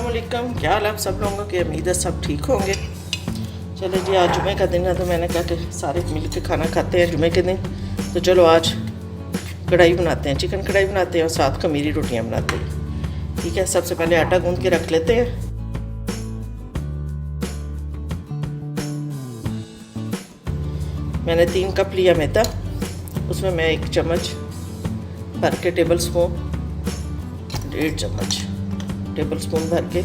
अस्सलाम-ओ-अलैकुम। क्या हाल आप सब लोगों के? उम्मीद है सब ठीक होंगे। चलो जी, आज जुमे का दिन है तो मैंने कहा कि सारे मिल के खाना खाते हैं जुमे के दिन। तो चलो आज कढ़ाई बनाते हैं, चिकन कढ़ाई बनाते हैं और साथ खमीरी रोटियां बनाते हैं। ठीक है, सबसे पहले आटा गूंद के रख लेते हैं। मैंने 3 कप लिया मैदा, उसमें मैं 1 चम्मच भर के टेबल स्पून, 1.5 चम्मच टेबल स्पून भर के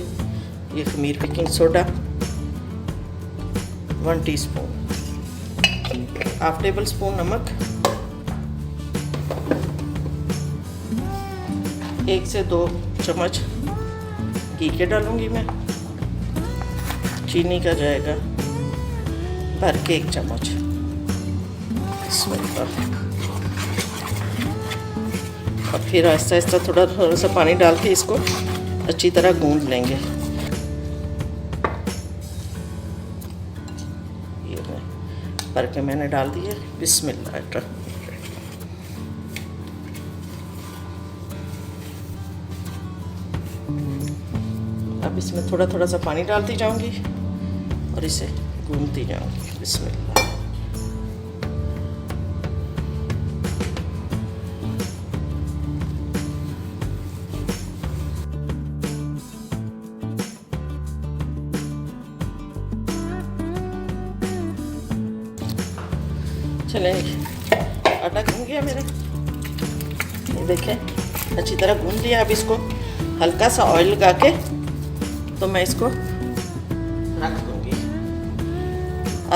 ये खमीर baking soda, 1 teaspoon, half table spoon नमक, 1 से 2 चम्मच घी के डालूंगी मैं। चीनी का जाएगा भर के 1 चम्मच। और फिर आहिस्ता आहिस्ता थोड़ा सा पानी डाल के इसको अच्छी तरह गूंद लेंगे। ये भर के मैंने डाल दिया। बिस्मिल्लाह। अब इसमें थोड़ा थोड़ा सा पानी डालती जाऊंगी और इसे गूंदती जाऊंगी। बिस्मिल्लाह। चलें, आटा गूंद गया मेरा, ये देखें अच्छी तरह गूंद लिया। अब इसको हल्का सा ऑयल लगा के तो मैं इसको रख दूंगी,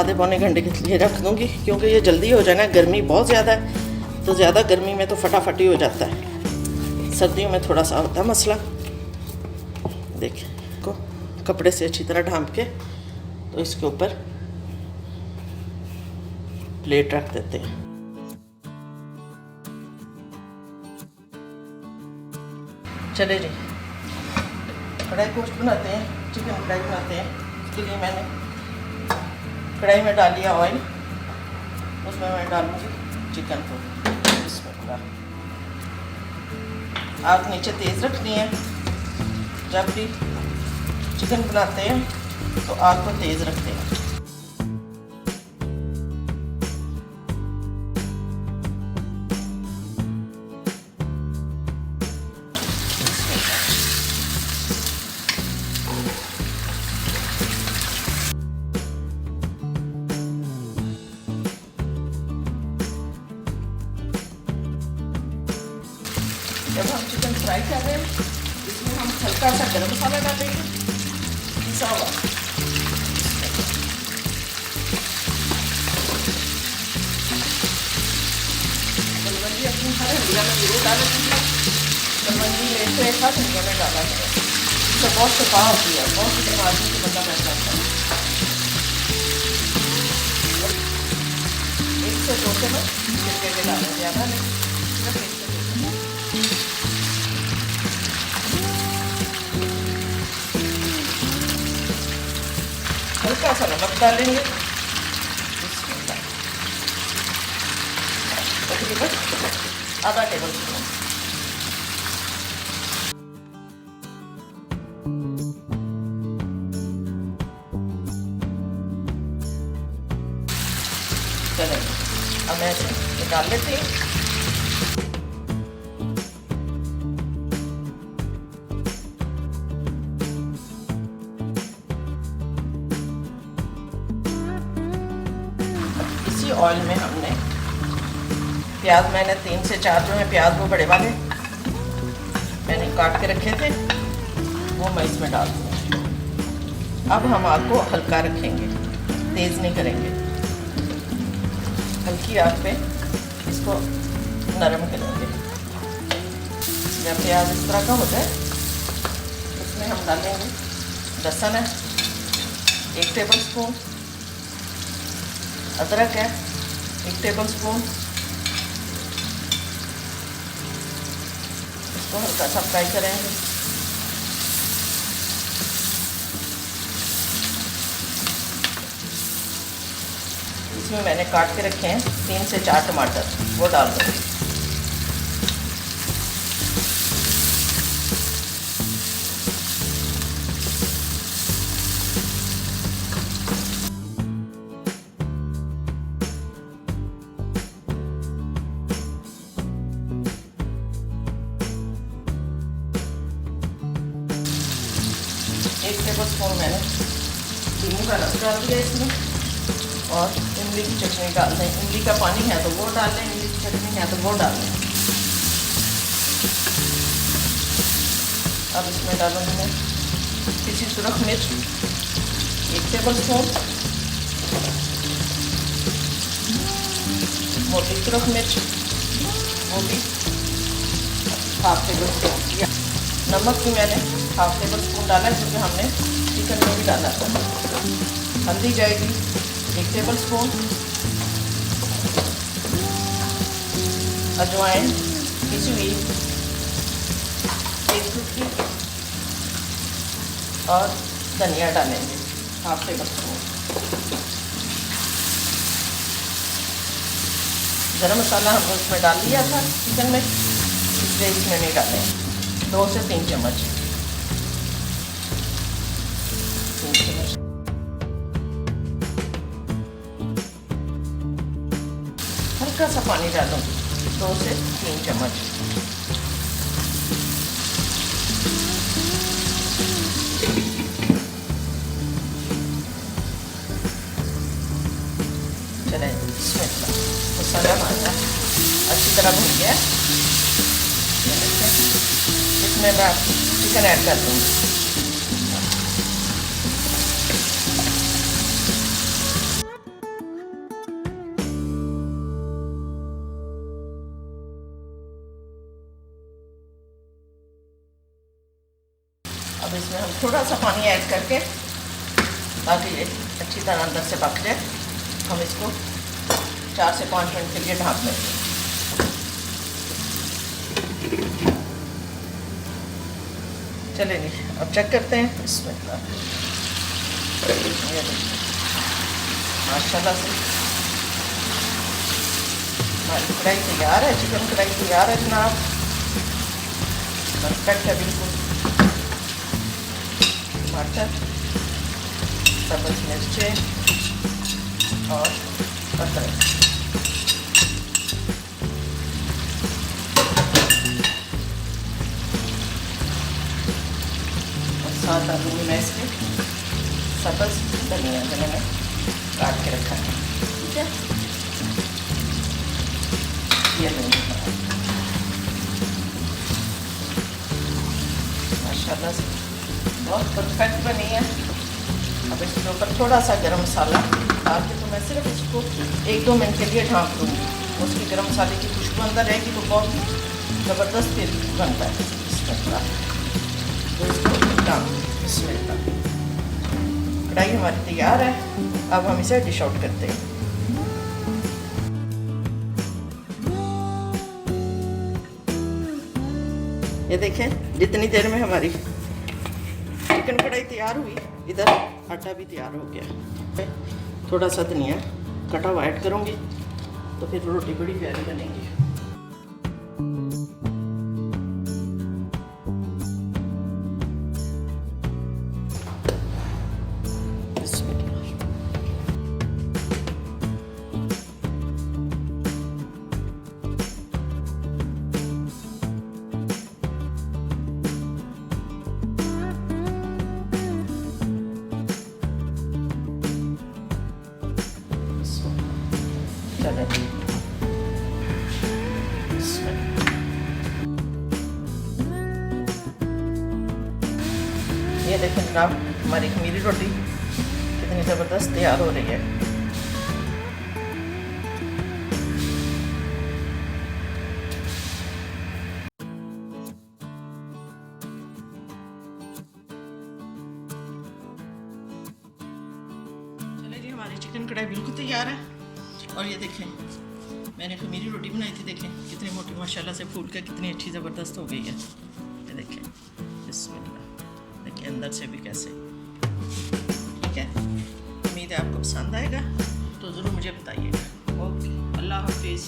आधे पौने घंटे के लिए रख दूंगी, क्योंकि ये जल्दी हो जाए ना। गर्मी बहुत ज़्यादा है तो ज़्यादा गर्मी में तो फटाफट ही हो जाता है, सर्दियों में थोड़ा सा होता है मसला। देखिए, को कपड़े से अच्छी तरह ढांप के तो इसके ऊपर प्लेट रख देते हैं। चले जी, कढ़ाई गोश्त बनाते हैं, चिकन कढ़ाई बनाते हैं। इसके लिए मैंने कढ़ाई में डाल लिया ऑयल, उसमें मैं डालूंगी चिकन को। इसमें आग नीचे तेज़ रखनी है। जब भी चिकन बनाते हैं तो आग को तेज़ रखते हैं। जब हम चिकन फ्राई कर रहे हैं इसमें हम हल्का सा गरम मसाला डालेंगे, पिसा हुआ। कलमंजी अपनी हर हंडिया में जरूर डालेंगे। कलमंजी लेते एक हाथ हंडिया में डाला करें, इससे बहुत शफा होती है, बहुत सी बीमारियों से बंदा बच जाता है। 1 से 2 चम्मच सिरके के डालें, ज़्यादा नहीं, सिर्फ 1 से 2 चम्मच। हल्का सा नमक डालेंगे, तकरीबन आधा टेबल स्पून। चलें, अब मैं इसे निकाल लेती हूँ। ऑयल में हमने प्याज, मैंने 3 से 4 जो है प्याज, वो बड़े वाले मैंने काट के रखे थे, वो मैं इसमें डाल दूँगी। अब हम आग को हल्का रखेंगे, तेज़ नहीं करेंगे, हल्की आग पे इसको नरम करेंगे। जब प्याज इस तरह का हो जाए उसमें हम डालेंगे लहसुन है 1 टेबल स्पून, अदरक है 1 टेबल स्पून। इसको हल्का सा फ्राई करेंगे। इसमें मैंने काट के रखे हैं 3 से 4 टमाटर, वो डाल दूँगी। स्पून मैंने नींबू का रस डाल दिया इसमें, और इमली की चटनी डाल दें। इमली का पानी है तो वो डाल दें, इमली की चटनी है तो वो डाल दें। अब इसमें डालूंगी मैं पिसी सुरख मिर्च 1 टेबल स्पून, मोटी सुरख मिर्च वो भी 1/2 टेबल स्पून। नमक भी मैंने 1/2 टेबल स्पून डाला है क्योंकि हमने चिकन में भी डाला था। हल्दी जाएगी 1 टेबल स्पून, अजवाइन पिसी हुई 1 चुटकी, और धनिया डालेंगे 1/2 टेबल स्पून। गरम मसाला हमने उसमें डाल दिया था चिकन में, इसलिए इसमें नहीं डालें। 2 से 3 चम्मच, 3 चम्मच। हल्का सा पानी डालूंगी, 2 से 3 चम्मच। चलें, इसमें मसाला हमारा अच्छी तरह भून गया। इसमें मैं चिकन ऐड कर दूँगी। अब इसमें हम थोड़ा सा पानी ऐड करके, ताकि ये अच्छी तरह अंदर से पक जाए, हम इसको 4 से 5 मिनट के लिए ढाँप लेंगे। चलेंगे, अब चेक करते हैं। इसमें माशाल्लाह से हमारी कढ़ाई तैयार है, चिकन कढ़ाई तैयार है जनाब, परफेक्ट है बिल्कुल। टमाटर, सब्ज़ मिर्चें और अदरक, और साथ डालूंगी मैं इसके सब्ज़ धनिया जो मैंने काट के रखा है। ठीक है, ये लूँगी माशाल्लाह से बहुत परफेक्ट बनी है। अब इसके ऊपर थोड़ा सा गरम मसाला डाल के, तो मैं सिर्फ इसको 1-2 मिनट के लिए ढाँप दूँगी। उसकी गरम मसाले की खुशबू अंदर रहेगी तो बहुत ज़बरदस्त फिर बनता है। इसमें तो इसको ढाँप, इसमें कढ़ाई हमारी तैयार है। अब हम इसे डिश आउट करते हैं। ये देखें, जितनी देर में हमारी चिकन कढ़ाई तैयार हुई, इधर आटा भी तैयार हो गया। थोड़ा सा धनिया कटा हुआ ऐड करूँगी तो फिर रोटी बड़ी प्यारी बनेगी। ये देखें जनाब, हमारी खमीरी रोटी कितनी ज़बरदस्त तैयार हो रही है। चलिए जी, हमारी चिकन कढ़ाई बिल्कुल तैयार है। और ये देखें, मैंने खमीरी रोटी बनाई थी, देखें कितनी मोटी माशाल्लाह से फूल कर कितनी अच्छी ज़बरदस्त हो गई है। ये देखें, बिस्मिल्लाह, देखिए अंदर से भी कैसे। ठीक है, उम्मीद है आपको पसंद आएगा, तो ज़रूर मुझे बताइएगा। ओके, अल्लाह हाफिज़।